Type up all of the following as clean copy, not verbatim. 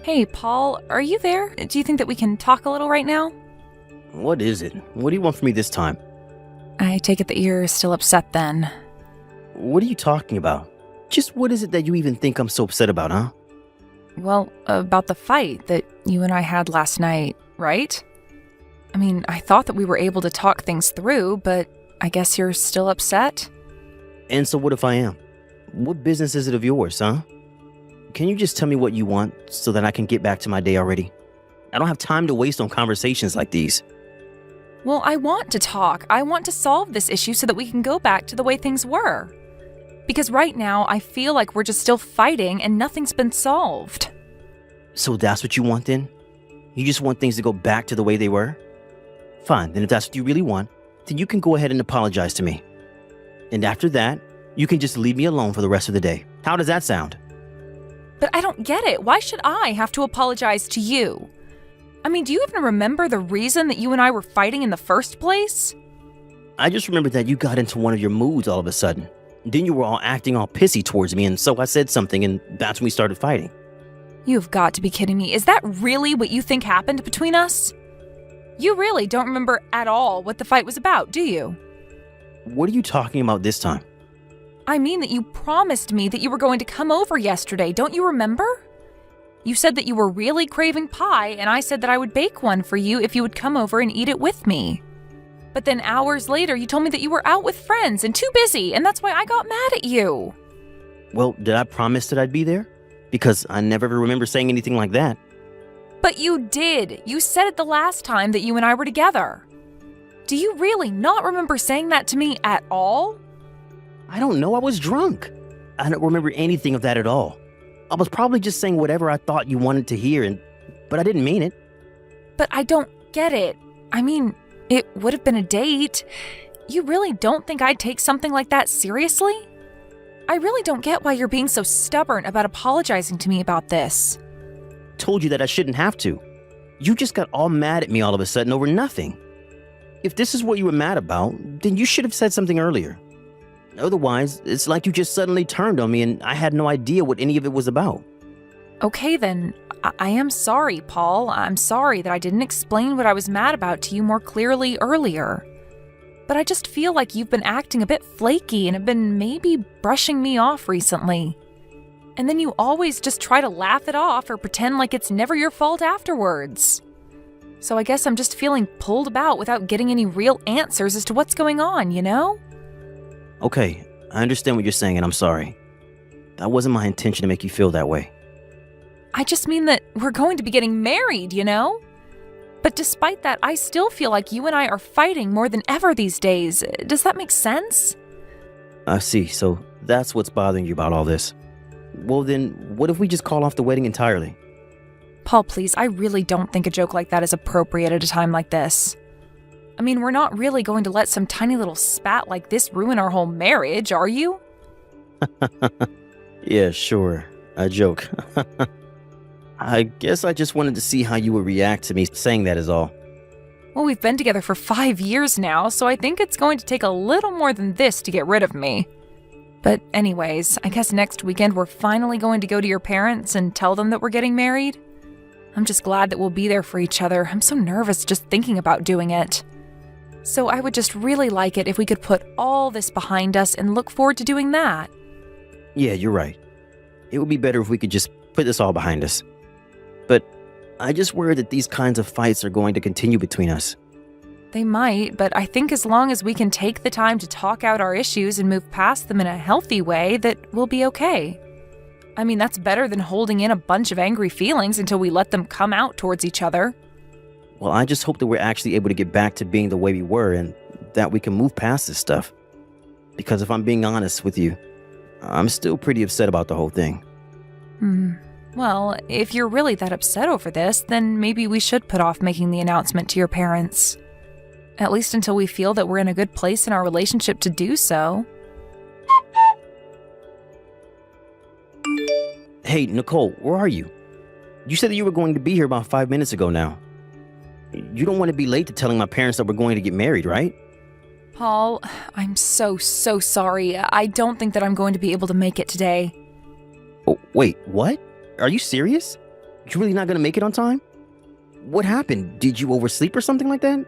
Hey, Paul, are you there? Do you think that we can talk a little right now? What is it? What do you want from me this time? I take it that you're still upset then. What are you talking about? Just what is it that you even think I'm so upset about, huh? Well, about the fight that you and I had last night, right? I mean, I thought that we were able to talk things through, but I guess you're still upset? And so what if I am? What business is it of yours, huh? Can you just tell me what you want so that I can get back to my day already? I don't have time to waste on conversations like these. Well, I want to talk. I want to solve this issue so that we can go back to the way things were. Because right now, I feel like we're just still fighting and nothing's been solved. So that's what you want then? You just want things to go back to the way they were? Fine, then if that's what you really want, then you can go ahead and apologize to me. And after that, you can just leave me alone for the rest of the day. How does that sound? But I don't get it. Why should I have to apologize to you? I mean, do you even remember the reason that you and I were fighting in the first place? I just remembered that you got into one of your moods all of a sudden. Then you were all acting all pissy towards me, and so I said something, and that's when we started fighting. You've got to be kidding me. Is that really what you think happened between us? You really don't remember at all what the fight was about, do you? What are you talking about this time? I mean that you promised me that you were going to come over yesterday, don't you remember? You said that you were really craving pie, and I said that I would bake one for you if you would come over and eat it with me. But then hours later, you told me that you were out with friends and too busy, and that's why I got mad at you. Well, did I promise that I'd be there? Because I never ever remember saying anything like that. But you did. You said it the last time that you and I were together. Do you really not remember saying that to me at all? I don't know, I was drunk. I don't remember anything of that at all. I was probably just saying whatever I thought you wanted to hear, but I didn't mean it. But I don't get it. I mean, it would have been a date. You really don't think I'd take something like that seriously? I really don't get why you're being so stubborn about apologizing to me about this. Told you that I shouldn't have to. You just got all mad at me all of a sudden over nothing. If this is what you were mad about, then you should have said something earlier. Otherwise, it's like you just suddenly turned on me and I had no idea what any of it was about. Okay then, I am sorry, Paul. I'm sorry that I didn't explain what I was mad about to you more clearly earlier. But I just feel like you've been acting a bit flaky and have been maybe brushing me off recently. And then you always just try to laugh it off or pretend like it's never your fault afterwards. So I guess I'm just feeling pulled about without getting any real answers as to what's going on, you know? Okay, I understand what you're saying and I'm sorry. That wasn't my intention to make you feel that way. I just mean that we're going to be getting married, you know? But despite that, I still feel like you and I are fighting more than ever these days. Does that make sense? I see, so that's what's bothering you about all this. Well then, what if we just call off the wedding entirely? Paul, please, I really don't think a joke like that is appropriate at a time like this. I mean, we're not really going to let some tiny little spat like this ruin our whole marriage, are you? Yeah, sure. A joke. I guess I just wanted to see how you would react to me saying that is all. Well, we've been together for 5 years now, so I think it's going to take a little more than this to get rid of me. But anyways, I guess next weekend we're finally going to go to your parents and tell them that we're getting married. I'm just glad that we'll be there for each other. I'm so nervous just thinking about doing it. So I would just really like it if we could put all this behind us and look forward to doing that. Yeah, you're right. It would be better if we could just put this all behind us. But I just worry that these kinds of fights are going to continue between us. They might, but I think as long as we can take the time to talk out our issues and move past them in a healthy way, that we'll be okay. I mean, that's better than holding in a bunch of angry feelings until we let them come out towards each other. Well, I just hope that we're actually able to get back to being the way we were and that we can move past this stuff. Because if I'm being honest with you, I'm still pretty upset about the whole thing. Well, if you're really that upset over this, then maybe we should put off making the announcement to your parents. At least until we feel that we're in a good place in our relationship to do so. Hey, Nicole, where are you? You said that you were going to be here about 5 minutes ago now. You don't want to be late to telling my parents that we're going to get married, right? Paul, I'm so sorry. I don't think that I'm going to be able to make it today. Oh, wait, what? Are you serious? You're really not gonna make it on time? What happened? Did you oversleep or something like that?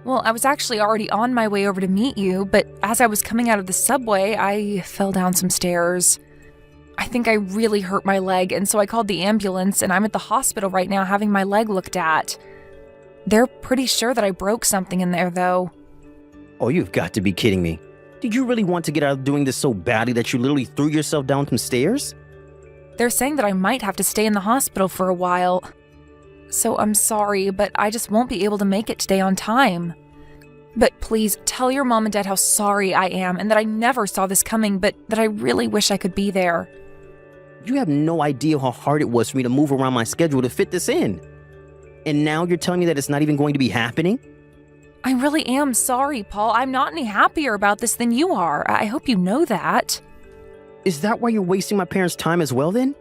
Well, I was actually already on my way over to meet you, but as I was coming out of the subway, I fell down some stairs. I think I really hurt my leg, and so I called the ambulance, and I'm at the hospital right now having my leg looked at. They're pretty sure that I broke something in there, though. Oh, you've got to be kidding me. Did you really want to get out of doing this so badly that you literally threw yourself down some stairs? They're saying that I might have to stay in the hospital for a while. So I'm sorry, but I just won't be able to make it today on time. But please, tell your mom and dad how sorry I am and that I never saw this coming, but that I really wish I could be there. You have no idea how hard it was for me to move around my schedule to fit this in. And now you're telling me that it's not even going to be happening? I really am sorry, Paul. I'm not any happier about this than you are. I hope you know that. Is that why you're wasting my parents' time as well then?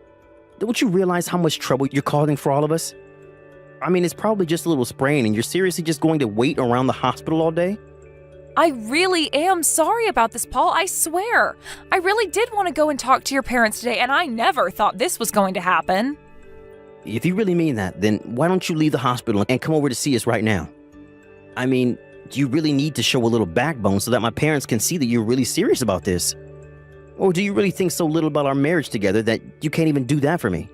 Don't you realize how much trouble you're causing for all of us? I mean, it's probably just a little sprain and you're seriously just going to wait around the hospital all day? I really am sorry about this, Paul. I swear. I really did want to go and talk to your parents today, and I never thought this was going to happen. If you really mean that, then why don't you leave the hospital and come over to see us right now? I mean, do you really need to show a little backbone so that my parents can see that you're really serious about this? Or do you really think so little about our marriage together that you can't even do that for me?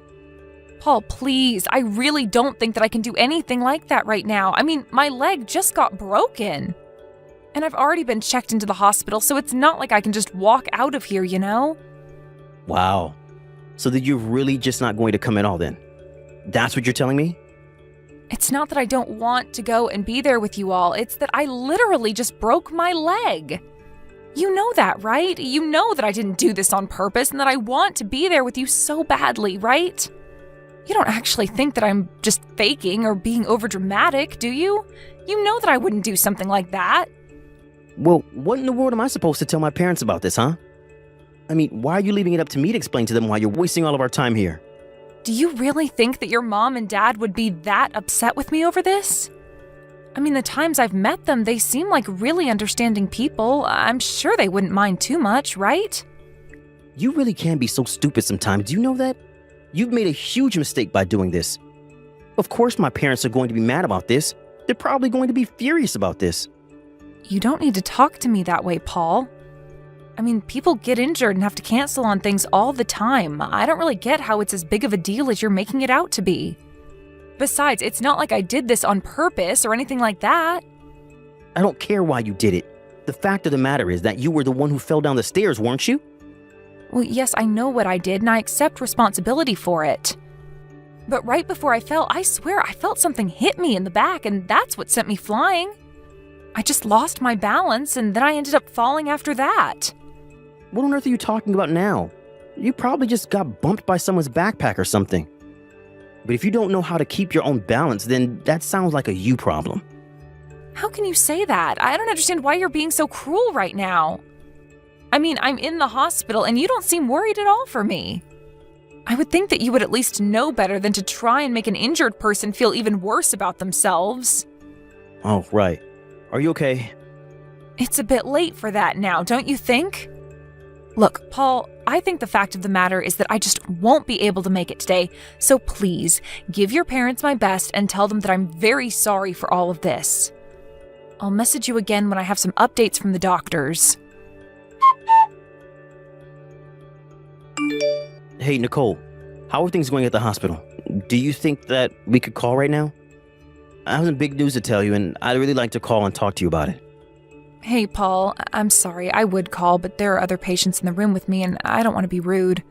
Paul, please. I really don't think that I can do anything like that right now. I mean, my leg just got broken. And I've already been checked into the hospital, so it's not like I can just walk out of here, you know? Wow. So that you're really just not going to come at all then? That's what you're telling me? It's not that I don't want to go and be there with you all. It's that I literally just broke my leg. You know that, right? You know that I didn't do this on purpose and that I want to be there with you so badly, right? You don't actually think that I'm just faking or being overdramatic, do you? You know that I wouldn't do something like that. Well, what in the world am I supposed to tell my parents about this, huh? I mean, why are you leaving it up to me to explain to them why you're wasting all of our time here? Do you really think that your mom and dad would be that upset with me over this? I mean, the times I've met them, they seem like really understanding people. I'm sure they wouldn't mind too much, right? You really can be so stupid sometimes. Do you know that? You've made a huge mistake by doing this. Of course my parents are going to be mad about this. They're probably going to be furious about this. You don't need to talk to me that way, Paul. I mean, people get injured and have to cancel on things all the time. I don't really get how it's as big of a deal as you're making it out to be. Besides, it's not like I did this on purpose or anything like that. I don't care why you did it. The fact of the matter is that you were the one who fell down the stairs, weren't you? Well, yes, I know what I did and I accept responsibility for it. But right before I fell, I swear I felt something hit me in the back and that's what sent me flying. I just lost my balance and then I ended up falling after that. What on earth are you talking about now? You probably just got bumped by someone's backpack or something. But if you don't know how to keep your own balance, then that sounds like a you problem. How can you say that? I don't understand why you're being so cruel right now. I mean, I'm in the hospital and you don't seem worried at all for me. I would think that you would at least know better than to try and make an injured person feel even worse about themselves. Oh, right. Are you okay? It's a bit late for that now, don't you think? Look, Paul, I think the fact of the matter is that I just won't be able to make it today, so please, give your parents my best and tell them that I'm very sorry for all of this. I'll message you again when I have some updates from the doctors. Hey, Nicole, how are things going at the hospital? Do you think that we could call right now? I have some big news to tell you, and I'd really like to call and talk to you about it. Hey, Paul, I'm sorry, I would call, but there are other patients in the room with me and I don't want to be rude.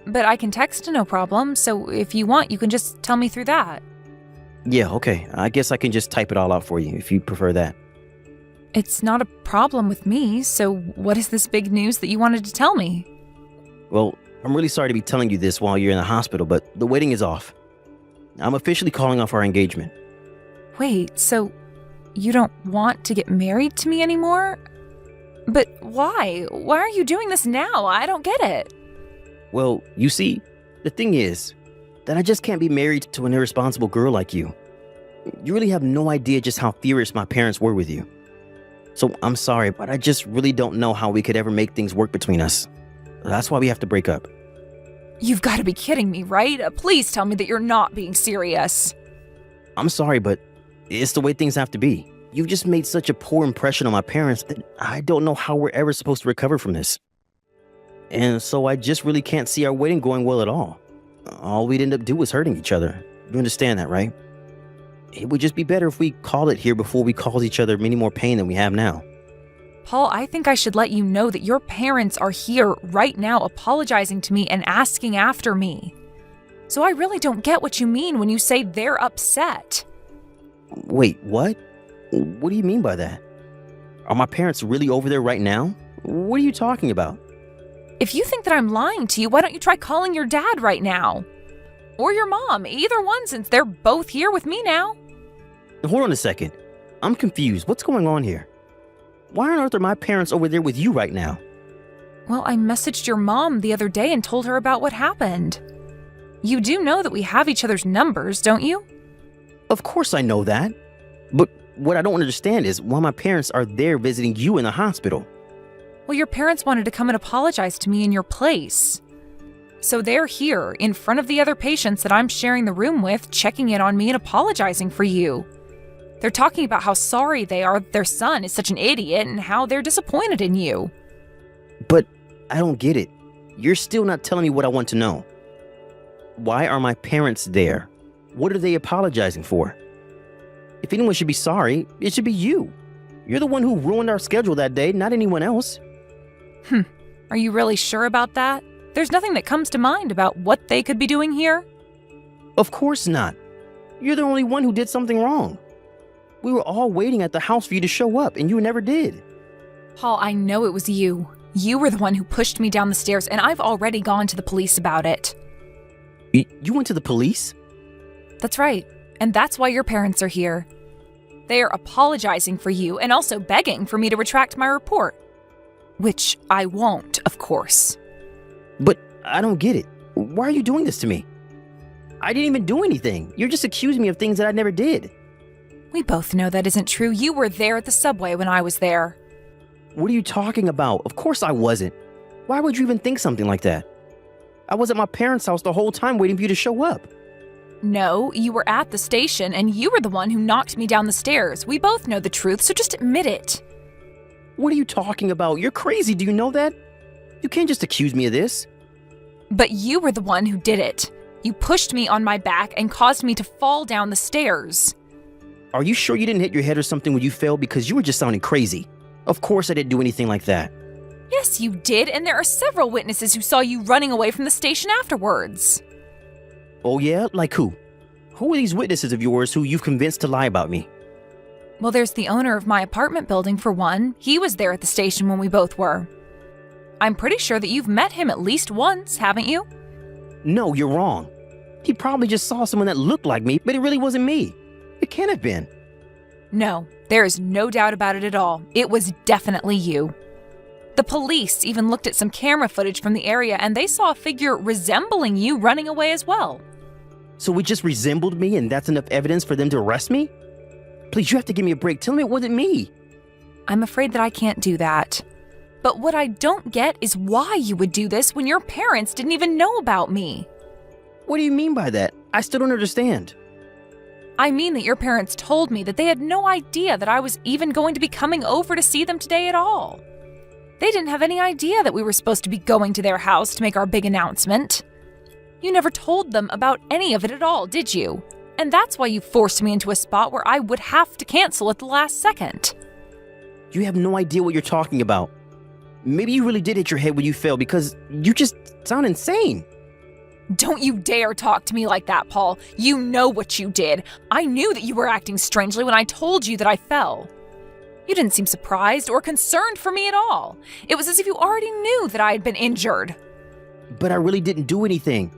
But I can text, no problem, so if you want, you can just tell me through that. Yeah, okay. I guess I can just type it all out for you if you prefer that. It's not a problem with me, so what is this big news that you wanted to tell me? Well, I'm really sorry to be telling you this while you're in the hospital, but the wedding is off. I'm officially calling off our engagement. Wait, so you don't want to get married to me anymore? But why? Why are you doing this now? I don't get it. Well, you see, the thing is that I just can't be married to an irresponsible girl like you. You really have no idea just how furious my parents were with you. So I'm sorry, but I just really don't know how we could ever make things work between us. That's why we have to break up. You've got to be kidding me, right? Please tell me that you're not being serious. I'm sorry, but it's the way things have to be. You just made such a poor impression on my parents that I don't know how we're ever supposed to recover from this. And so I just really can't see our wedding going well at all. All we'd end up doing is hurting each other. You understand that, right? It would just be better if we called it here before we cause each other many more pain than we have now. Paul, I think I should let you know that your parents are here right now apologizing to me and asking after me. So I really don't get what you mean when you say they're upset. Wait, what? What do you mean by that? Are my parents really over there right now? What are you talking about? If you think that I'm lying to you, why don't you try calling your dad right now? Or your mom, either one, since they're both here with me now. Hold on a second. I'm confused. What's going on here? Why on earth are my parents over there with you right now? Well, I messaged your mom the other day and told her about what happened. You do know that we have each other's numbers, don't you? Of course I know that. But what I don't understand is why my parents are there visiting you in the hospital. Well, your parents wanted to come and apologize to me in your place. So they're here, in front of the other patients that I'm sharing the room with, checking in on me and apologizing for you. They're talking about how sorry they are that their son is such an idiot and how they're disappointed in you. But I don't get it. You're still not telling me what I want to know. Why are my parents there? What are they apologizing for? If anyone should be sorry, it should be you. You're the one who ruined our schedule that day, not anyone else. Are you really sure about that? There's nothing that comes to mind about what they could be doing here? Of course not. You're the only one who did something wrong. We were all waiting at the house for you to show up, and you never did. Paul, I know it was you. You were the one who pushed me down the stairs, and I've already gone to the police about it. You went to the police? That's right, and that's why your parents are here. They are apologizing for you and also begging for me to retract my report. Which I won't, of course. But I don't get it. Why are you doing this to me? I didn't even do anything. You're just accusing me of things that I never did. We both know that isn't true. You were there at the subway when I was there. What are you talking about? Of course I wasn't. Why would you even think something like that? I was at my parents' house the whole time waiting for you to show up. No, you were at the station and you were the one who knocked me down the stairs. We both know the truth, so just admit it. What are you talking about? You're crazy, do you know that? You can't just accuse me of this. But you were the one who did it. You pushed me on my back and caused me to fall down the stairs. Are you sure you didn't hit your head or something when you fell? Because you were just sounding crazy. Of course I didn't do anything like that. Yes, you did, and there are several witnesses who saw you running away from the station afterwards. Oh yeah? Like who? Who are these witnesses of yours who you've convinced to lie about me? Well, there's the owner of my apartment building, for one. He was there at the station when we both were. I'm pretty sure that you've met him at least once, haven't you? No, you're wrong. He probably just saw someone that looked like me, but it really wasn't me. It can't have been. No, there is no doubt about it at all. It was definitely you. The police even looked at some camera footage from the area and they saw a figure resembling you running away as well. So it just resembled me and that's enough evidence for them to arrest me? Please, you have to give me a break. Tell me it wasn't me. I'm afraid that I can't do that. But what I don't get is why you would do this when your parents didn't even know about me. What do you mean by that? I still don't understand. I mean that your parents told me that they had no idea that I was even going to be coming over to see them today at all. They didn't have any idea that we were supposed to be going to their house to make our big announcement. You never told them about any of it at all, did you? And that's why you forced me into a spot where I would have to cancel at the last second. You have no idea what you're talking about. Maybe you really did hit your head when you fell because you just sound insane. Don't you dare talk to me like that, Paul. You know what you did. I knew that you were acting strangely when I told you that I fell. You didn't seem surprised or concerned for me at all. It was as if you already knew that I had been injured. But I really didn't do anything.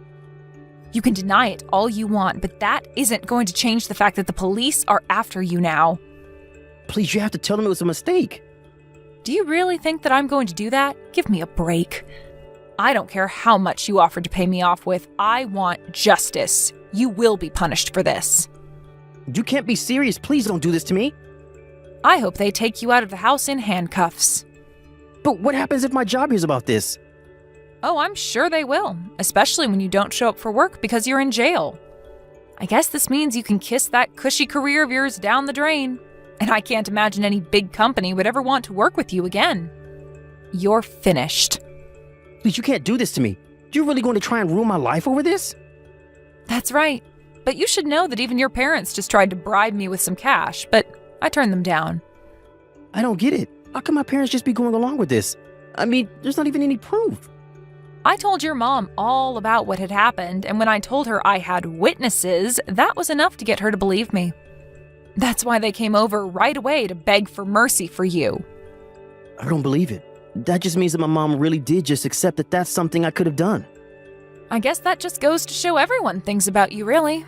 You can deny it all you want, but that isn't going to change the fact that the police are after you now. Please, you have to tell them it was a mistake. Do you really think that I'm going to do that? Give me a break. I don't care how much you offered to pay me off with. I want justice. You will be punished for this. You can't be serious. Please don't do this to me. I hope they take you out of the house in handcuffs. But what happens if my job hears about this? Oh, I'm sure they will, especially when you don't show up for work because you're in jail. I guess this means you can kiss that cushy career of yours down the drain. And I can't imagine any big company would ever want to work with you again. You're finished. Please, you can't do this to me. You're really going to try and ruin my life over this? That's right. But you should know that even your parents just tried to bribe me with some cash, but I turned them down. I don't get it. How can my parents just be going along with this? I mean, there's not even any proof. I told your mom all about what had happened, and when I told her I had witnesses, that was enough to get her to believe me. That's why they came over right away to beg for mercy for you. I don't believe it. That just means that my mom really did just accept that that's something I could have done. I guess that just goes to show everyone things about you, really.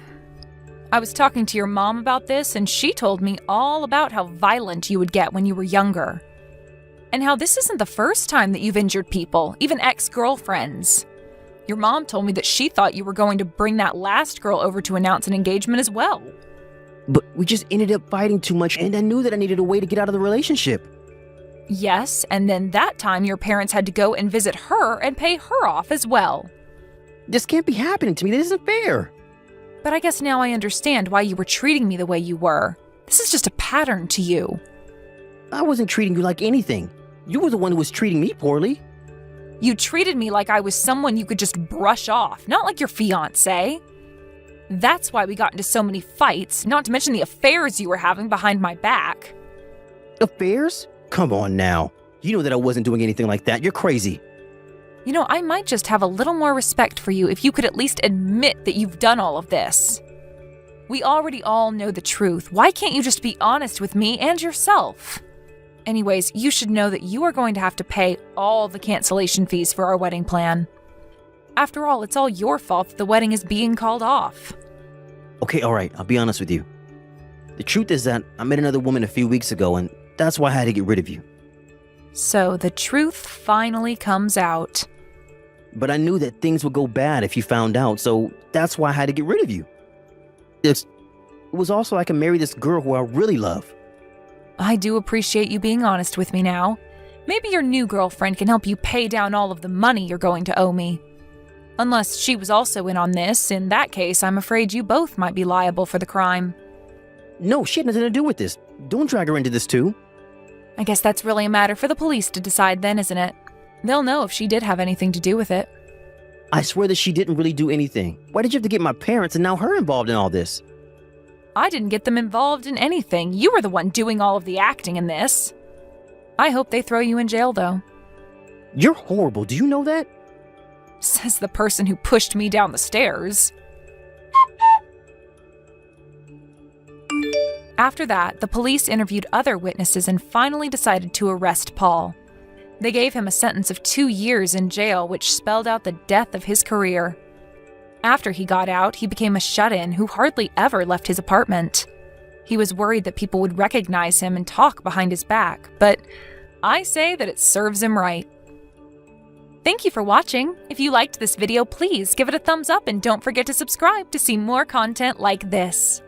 I was talking to your mom about this, and she told me all about how violent you would get when you were younger. And how this isn't the first time that you've injured people, even ex-girlfriends. Your mom told me that she thought you were going to bring that last girl over to announce an engagement as well. But we just ended up fighting too much, and I knew that I needed a way to get out of the relationship. Yes, and then that time your parents had to go and visit her and pay her off as well. This can't be happening to me. This isn't fair. But I guess now I understand why you were treating me the way you were. This is just a pattern to you. I wasn't treating you like anything. You were the one who was treating me poorly. You treated me like I was someone you could just brush off, not like your fiancé. That's why we got into so many fights, not to mention the affairs you were having behind my back. Affairs? Come on now. You know that I wasn't doing anything like that. You're crazy. You know, I might just have a little more respect for you if you could at least admit that you've done all of this. We already all know the truth. Why can't you just be honest with me and yourself? Anyways, you should know that you are going to have to pay all the cancellation fees for our wedding plan. After all, it's all your fault that the wedding is being called off. Okay, all right. I'll be honest with you. The truth is that I met another woman a few weeks ago, and that's why I had to get rid of you. So the truth finally comes out. But I knew that things would go bad if you found out, so that's why I had to get rid of you. It was also I can marry this girl who I really love. I do appreciate you being honest with me now. Maybe your new girlfriend can help you pay down all of the money you're going to owe me. Unless she was also in on this, in that case, I'm afraid you both might be liable for the crime. No, she had nothing to do with this. Don't drag her into this too. I guess that's really a matter for the police to decide then, isn't it? They'll know if she did have anything to do with it. I swear that she didn't really do anything. Why did you have to get my parents and now her involved in all this? I didn't get them involved in anything. You were the one doing all of the acting in this. I hope they throw you in jail, though. You're horrible. Do you know that? Says the person who pushed me down the stairs. After that, the police interviewed other witnesses and finally decided to arrest Paul. They gave him a sentence of 2 years in jail, which spelled out the death of his career. After he got out, he became a shut-in who hardly ever left his apartment. He was worried that people would recognize him and talk behind his back, but I say that it serves him right. Thank you for watching. If you liked this video, please give it a thumbs up and don't forget to subscribe to see more content like this.